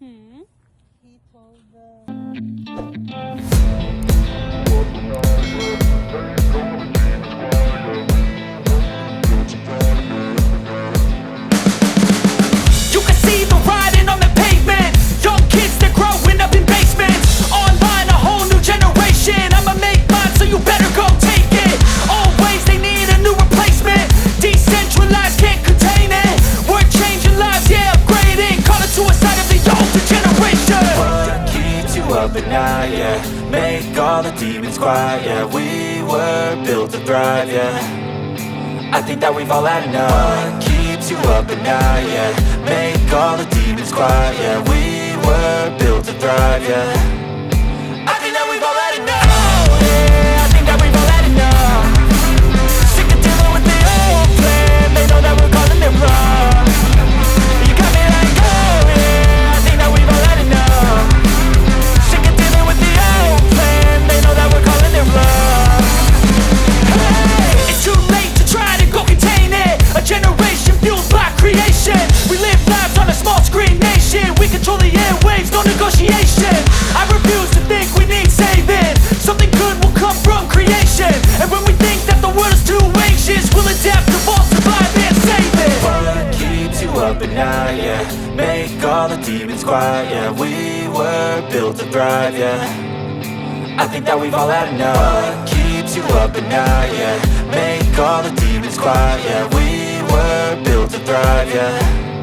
He told You can see the writing on the pavement. Young kids, they're growing up in basements. Online, a whole new generation. I'ma make mine, so you better go take it. Always, they need a new replacement. Decentralized, can't contain it. We're changing lives, yeah, upgrading. Call it suicide of the older generation. What keeps you up at night, yeah? Make all the demons quiet, yeah. We were built to thrive, yeah. I think that we've all had enough. What keeps you up at night, yeah? Make all the demons quiet, yeah. We were built to thrive, yeah. I think that we've all had enough. Oh, yeah, I think that we've all had enough. Sick of dealing with the old plan. They know that we're calling it wrong. You got me like, oh, yeah, I think that we've all had enough. Sick of dealing with the old plan. They know that we're calling it wrong. Hey, it's too late to try to go contain it. A generation fueled by creation. We live lives on a small screen nation. We control the airwaves, no negotiation. I refuse to think we need saving. Something good will come from creation. And when we think that the world is too anxious, we'll adapt, evolve, survive and save it. What keeps you up at night, yeah? Make all the demons quiet, yeah. We were built to thrive, yeah. I think that we've all had enough. What keeps you up at night, yeah? Make all the demons quiet, yeah. We were built to thrive, yeah.